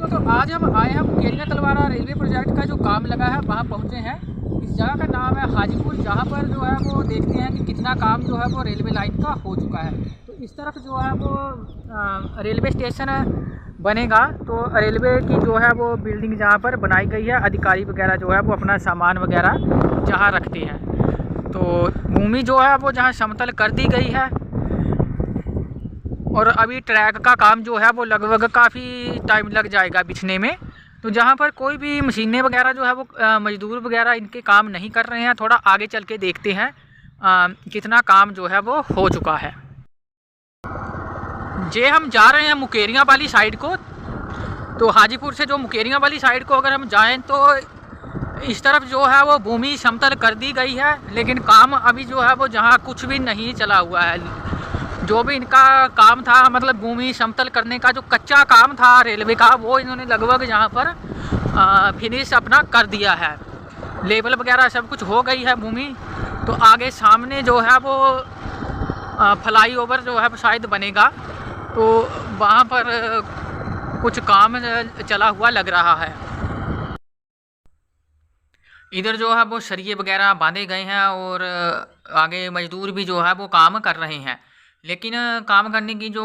तो आज हम आए हैं मुकेरियां तलवाड़ा रेलवे प्रोजेक्ट का जो काम लगा है वहाँ पहुँचे हैं। इस जगह का नाम है हाजीपुर, जहाँ पर जो है वो देखते हैं कि कितना काम जो है वो रेलवे लाइन का हो चुका है। तो इस तरफ जो है वो रेलवे स्टेशन बनेगा, तो रेलवे की जो है वो बिल्डिंग जहाँ पर बनाई गई है, अधिकारी वगैरह जो है वो अपना सामान वगैरह जहाँ रखते हैं। तो भूमि जो है वो जहाँ समतल कर दी गई है और अभी ट्रैक का काम जो है वो लगभग काफ़ी टाइम लग जाएगा बिछने में। तो जहाँ पर कोई भी मशीनें वगैरह जो है वो मजदूर वगैरह इनके काम नहीं कर रहे हैं। थोड़ा आगे चल के देखते हैं कितना काम जो है वो हो चुका है। जे हम जा रहे हैं मुकेरियां वाली साइड को, तो हाजीपुर से जो मुकेरियां वाली साइड को अगर हम जाएं तो इस तरफ जो है वो भूमि समतल कर दी गई है, लेकिन काम अभी जो है वो जहाँ कुछ भी नहीं चला हुआ है। जो भी इनका काम था, मतलब भूमि समतल करने का जो कच्चा काम था रेलवे का, वो इन्होंने लगभग यहाँ पर फिनिश अपना कर दिया है। लेवल वगैरह सब कुछ हो गई है भूमि। तो आगे सामने जो है वो फ्लाई ओवर जो है शायद बनेगा, तो वहाँ पर कुछ काम चला हुआ लग रहा है। इधर जो है वो सरिये वगैरह बांधे गए हैं और आगे मजदूर भी जो है वो काम कर रहे हैं, लेकिन काम करने की जो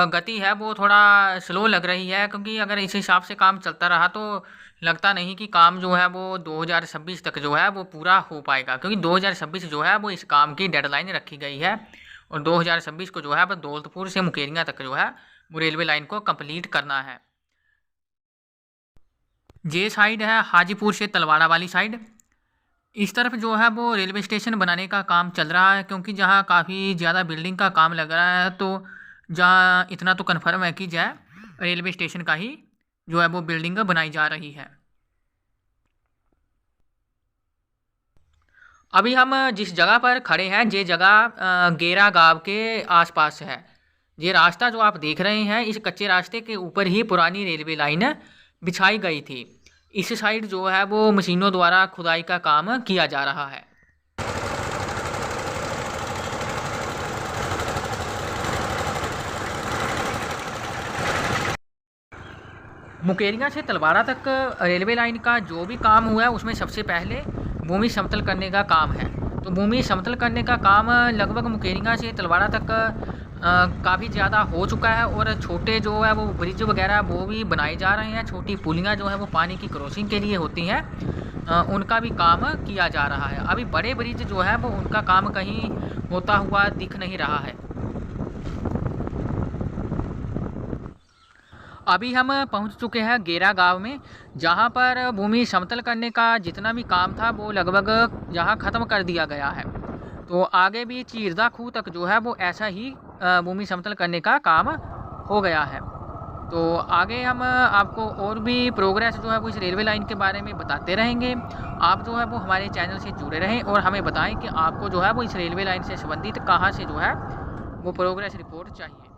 गति है वो थोड़ा स्लो लग रही है, क्योंकि अगर इस हिसाब से काम चलता रहा तो लगता नहीं कि काम जो है वो 2026 तक जो है वो पूरा हो पाएगा, क्योंकि 2026 जो है वो इस काम की डेडलाइन रखी गई है और 2026 को जो है वो दौलतपुर से मुकेरियां तक जो है वो रेलवे लाइन को कंप्लीट करना है। ये साइड है हाजीपुर से तलवाड़ा वाली साइड। इस तरफ जो है वो रेलवे स्टेशन बनाने का काम चल रहा है, क्योंकि जहाँ काफ़ी ज़्यादा बिल्डिंग का काम लग रहा है, तो जहाँ इतना तो कन्फर्म है कि जाए रेलवे स्टेशन का ही जो है वो बिल्डिंग बनाई जा रही है। अभी हम जिस जगह पर खड़े हैं, ये जगह गेरा गांव के आसपास है। ये रास्ता जो आप देख रहे हैं, इस कच्चे रास्ते के ऊपर ही पुरानी रेलवे लाइन बिछाई गई थी। इस साइड जो है वो मशीनों द्वारा खुदाई का काम किया जा रहा है। मुकेरियां से तलवाड़ा तक रेलवे लाइन का जो भी काम हुआ है उसमें सबसे पहले भूमि समतल करने का काम है। तो भूमि समतल करने का काम लगभग मुकेरियां से तलवाड़ा तक काफ़ी ज़्यादा हो चुका है और छोटे जो है वो ब्रिज वगैरह वो भी बनाए जा रहे हैं। छोटी पुलियाँ जो है वो पानी की क्रॉसिंग के लिए होती हैं, उनका भी काम किया जा रहा है। अभी बड़े ब्रिज जो है वो उनका काम कहीं होता हुआ दिख नहीं रहा है। अभी हम पहुंच चुके हैं गेरा गांव में, जहां पर भूमि समतल करने का जितना भी काम था वो लगभग यहाँ ख़त्म कर दिया गया है। तो आगे भी चीरदा खूह तक जो है वो ऐसा ही भूमि समतल करने का काम हो गया है। तो आगे हम आपको और भी प्रोग्रेस जो है वो इस रेलवे लाइन के बारे में बताते रहेंगे। आप जो है वो हमारे चैनल से जुड़े रहें और हमें बताएं कि आपको जो है वो इस रेलवे लाइन से संबंधित कहाँ से जो है वो प्रोग्रेस रिपोर्ट चाहिए।